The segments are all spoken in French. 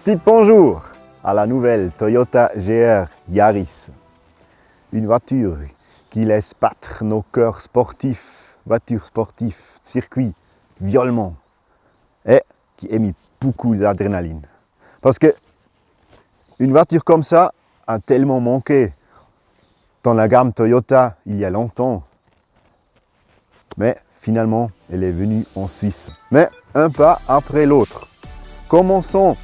Dites bonjour à la nouvelle Toyota GR Yaris. Une voiture qui laisse battre nos cœurs sportifs, voiture sportive, circuit, violemment, et qui émet beaucoup d'adrénaline. Parce que une voiture comme ça a tellement manqué dans la gamme Toyota il y a longtemps. Mais finalement, elle est venue en Suisse. Mais un pas après l'autre. Commençons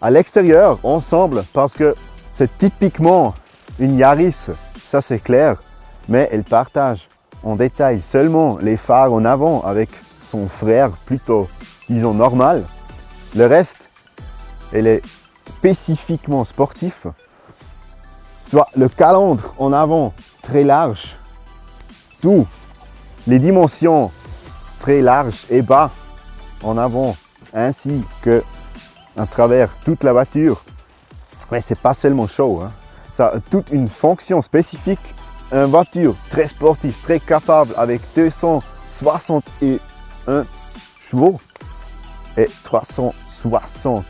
à l'extérieur ensemble parce que c'est typiquement une Yaris, ça c'est clair. Mais elle partage en détail seulement les phares en avant avec son frère plutôt, disons, normal. Le reste, elle est spécifiquement sportif. Soit le calandre en avant très large, tout les dimensions très larges et bas en avant, ainsi que à travers toute la voiture. Mais c'est pas seulement show, hein. Ça a toute une fonction spécifique. Une voiture très sportive, très capable avec 261 chevaux et 360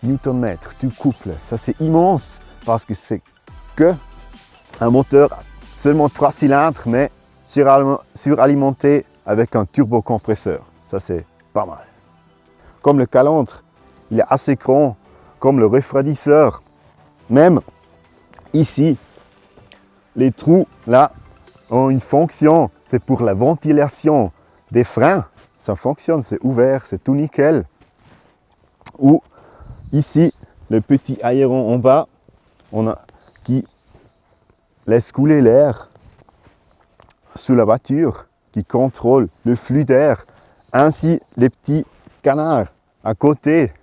Nm du couple. Ça c'est immense parce que c'est que un moteur seulement 3 cylindres mais suralimenté avec un turbocompresseur. Ça c'est pas mal. Comme le calandre, il est assez grand, comme le refroidisseur. Même ici, les trous là ont une fonction, c'est pour la ventilation des freins. Ça fonctionne, c'est ouvert, c'est tout nickel. Ou ici, le petit aéron en bas, qui laisse couler l'air sous la voiture, qui contrôle le flux d'air, ainsi les petits canards à côté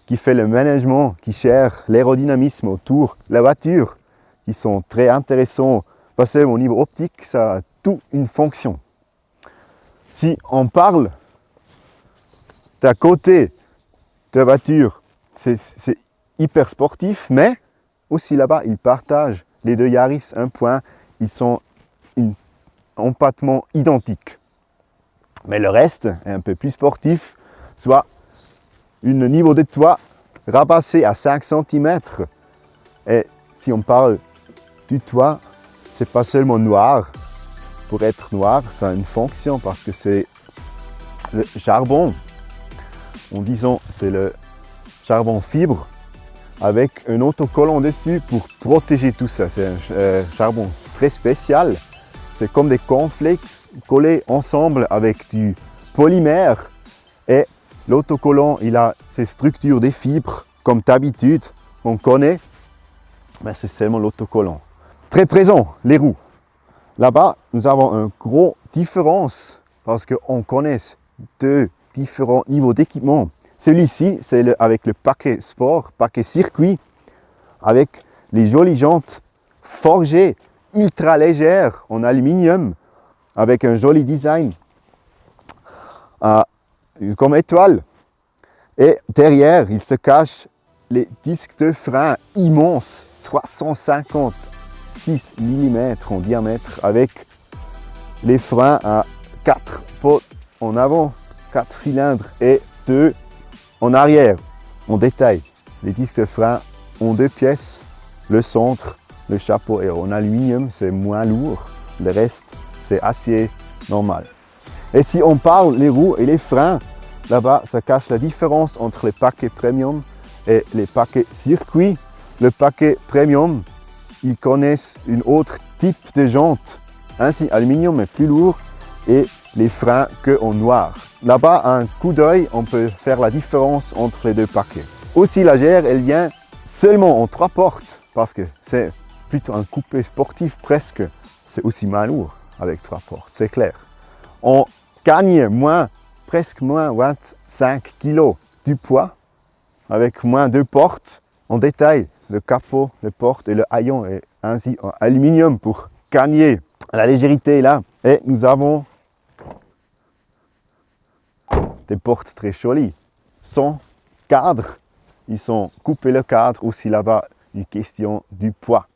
qui fait le management, qui gère l'aérodynamisme autour de la voiture, qui sont très intéressants, pas seulement au niveau optique, ça a toute une fonction. Si on parle d'à côté de la voiture, c'est hyper sportif, mais aussi là-bas, ils partagent les deux Yaris un point, ils sont empattement identiques. Mais le reste est un peu plus sportif, soit un niveau de toit rabaissé à 5 cm. Et si on parle du toit, c'est pas seulement noir. Pour être noir, ça a une fonction parce que c'est le charbon. En disant, c'est le charbon fibre avec un autocollant dessus pour protéger tout ça. C'est un charbon très spécial. C'est comme des cornflakes collés ensemble avec du polymère. Et l'autocollant, il a ses structures des fibres, comme d'habitude, on connaît, mais c'est seulement l'autocollant. Très présent, les roues. Là-bas, nous avons une grosse différence parce qu'on connaît deux différents niveaux d'équipement. Celui-ci, c'est avec le paquet sport, paquet circuit, avec les jolies jantes forgées, ultra légères en aluminium, avec un joli design comme étoile. Et derrière, il se cache les disques de frein immenses, 356 mm en diamètre, avec les freins à 4 potes en avant, 4 cylindres et 2 en arrière. En détail, les disques de frein ont 2 pièces, le centre, le chapeau est en aluminium, c'est moins lourd, le reste c'est acier normal. Et si on parle les roues et les freins, là-bas, ça cache la différence entre les paquets premium et les paquets circuit. Le paquet premium, ils connaissent un autre type de jante, ainsi aluminium mais plus lourd, et les freins que en noir. Là-bas, à un coup d'œil, on peut faire la différence entre les deux paquets. Aussi, la GR, elle vient seulement en 3 portes, parce que c'est plutôt un coupé sportif presque. C'est aussi moins lourd avec 3 portes, c'est clair. On gagne presque moins 25 kg du poids avec moins 2 portes. En détail, le capot, les portes et le haillon est ainsi en aluminium pour gagner la légèreté là. Et nous avons des portes très jolies, sans cadre. Ils sont coupés le cadre, aussi là-bas une question du poids.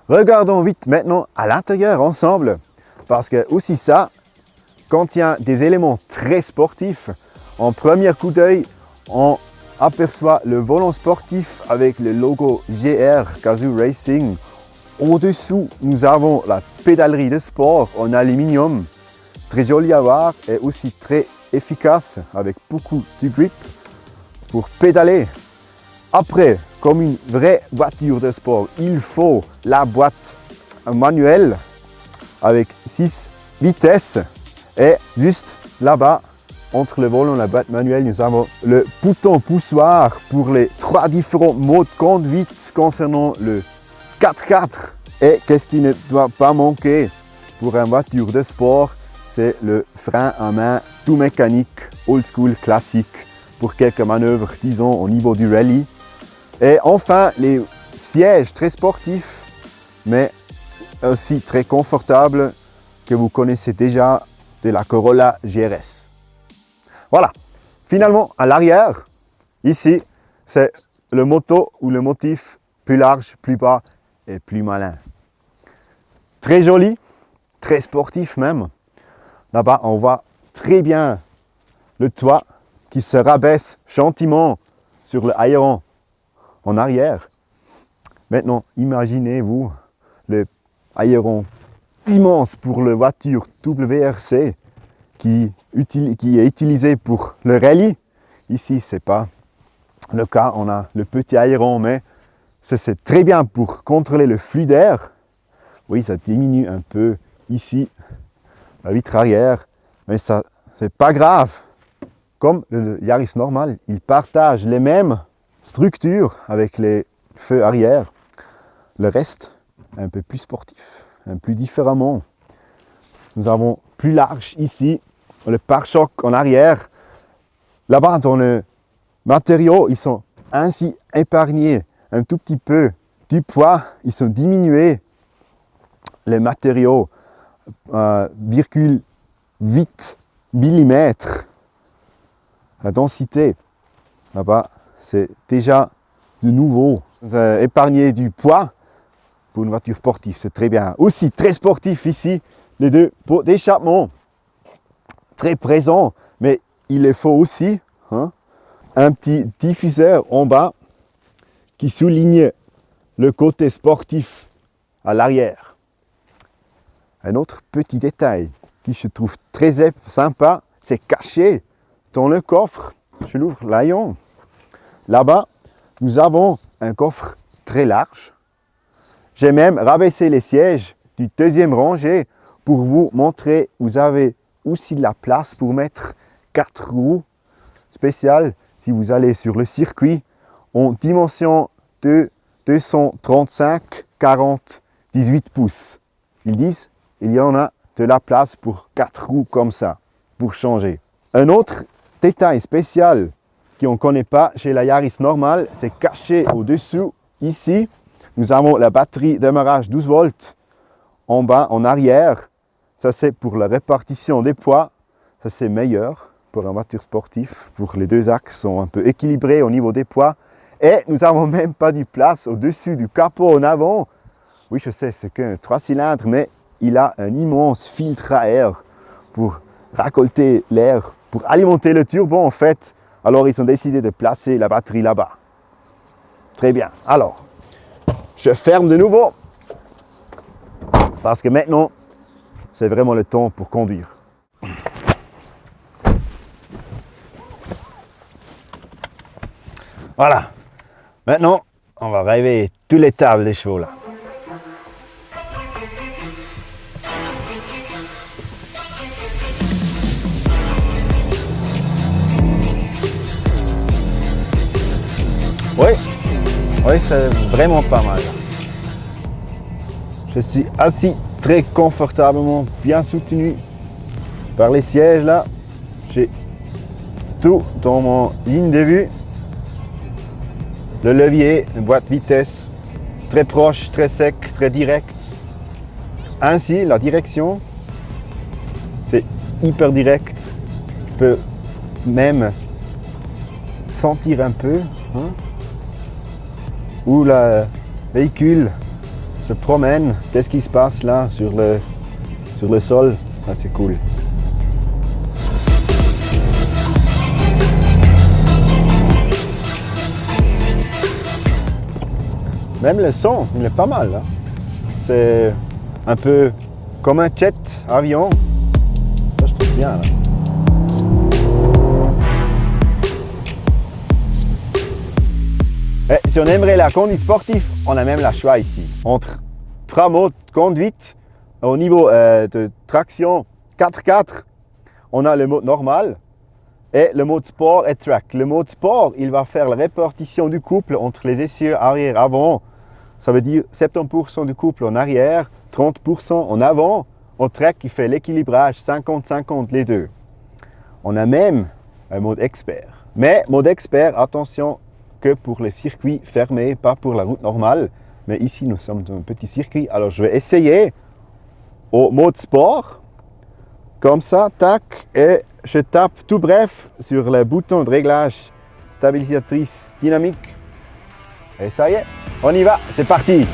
Regardons vite maintenant à l'intérieur ensemble, parce que aussi ça contient des éléments très sportifs. En premier coup d'œil, on aperçoit le volant sportif avec le logo GR Gazoo Racing. Au-dessous, nous avons la pédalerie de sport en aluminium, très jolie à voir et aussi très efficace avec beaucoup de grip pour pédaler. Après, comme une vraie voiture de sport, il faut la boîte manuelle avec 6 vitesses et juste là-bas, entre le volant et la boîte manuelle, nous avons le bouton poussoir pour les 3 différents modes de conduite concernant le 4x4. Et qu'est-ce qui ne doit pas manquer pour une voiture de sport? C'est le frein à main tout mécanique, old school, classique, pour quelques manœuvres, disons, au niveau du rallye. Et enfin, les sièges très sportifs, mais aussi très confortables, que vous connaissez déjà de la Corolla GRS. Voilà, finalement, à l'arrière, ici, c'est le moto ou le motif plus large, plus bas et plus malin. Très joli, très sportif même. Là-bas, on voit très bien le toit qui se rabaisse gentiment sur le aileron en arrière. Maintenant, imaginez-vous le aileron immense pour la voiture WRC qui est utilisé pour le rallye. Ici, ce n'est pas le cas. On a le petit aileron, mais c'est très bien pour contrôler le flux d'air. Oui, ça diminue un peu ici, la vitre arrière, mais ça, c'est pas grave. Comme le Yaris normal, il partage les mêmes structures avec les feux arrière. Le reste, un peu plus sportif, un peu plus différemment. Nous avons plus large ici, le pare-choc en arrière. Là-bas, dans le matériau, ils sont ainsi épargnés un tout petit peu du poids. Ils sont diminués. Les matériaux, 0,8 mm. La densité, là-bas, c'est déjà de nouveau. Épargner du poids pour une voiture sportive, c'est très bien. Aussi très sportif ici, les deux pots d'échappement. Très présent, mais il est faut aussi un petit diffuseur en bas qui souligne le côté sportif à l'arrière. Un autre petit détail qui je trouve très sympa, c'est caché dans le coffre. Je l'ouvre là. Là-bas, nous avons un coffre très large. J'ai même rabaissé les sièges du deuxième rangée pour vous montrer. Vous avez aussi de la place pour mettre 4 roues spéciales si vous allez sur le circuit en dimension de 235, 40, 18 pouces. Ils disent il y en a de la place pour 4 roues comme ça, pour changer. Un autre détail spécial qu'on ne connaît pas chez la Yaris normale, c'est caché au-dessous. Ici, nous avons la batterie démarrage 12 volts en bas, en arrière. Ça, c'est pour la répartition des poids. Ça, c'est meilleur pour une voiture sportive. Pour les deux axes sont un peu équilibrés au niveau des poids. Et nous n'avons même pas de place au-dessus du capot en avant. Oui, je sais, c'est qu'un 3 cylindres, mais il a un immense filtre à air pour récolter l'air, pour alimenter le turbo en fait. Alors ils ont décidé de placer la batterie là-bas. Très bien. Alors, je ferme de nouveau parce que maintenant, c'est vraiment le temps pour conduire. Voilà. Maintenant, on va réveiller toutes les tables des chevaux là. Oui, c'est vraiment pas mal. Je suis assis très confortablement, bien soutenu par les sièges là. J'ai tout dans mon ligne de vue. Le levier, une boîte vitesse, très proche, très sec, très direct. Ainsi, la direction, c'est hyper direct. Je peux même sentir un peu où le véhicule se promène. Qu'est-ce qui se passe là sur le sol? Ah, c'est cool. Même le son, il est pas mal. Hein. C'est un peu comme un jet avion. Ça, je trouve bien. Là. Et si on aimerait la conduite sportive, on a même la choix ici. Entre 3 modes de conduite, au niveau de traction 4x4, on a le mode normal et le mode sport et track. Le mode sport, il va faire la répartition du couple entre les essieux arrière-avant. Ça veut dire 70% du couple en arrière, 30% en avant. Au track, il fait l'équilibrage 50-50 les deux. On a même un mode expert. Mais mode expert, attention, que pour les circuits fermés, pas pour la route normale. Mais ici, nous sommes dans un petit circuit. Alors, je vais essayer au mode sport. Comme ça, tac, et je tape tout bref sur le bouton de réglage stabilisatrice dynamique. Et ça y est, on y va, c'est parti!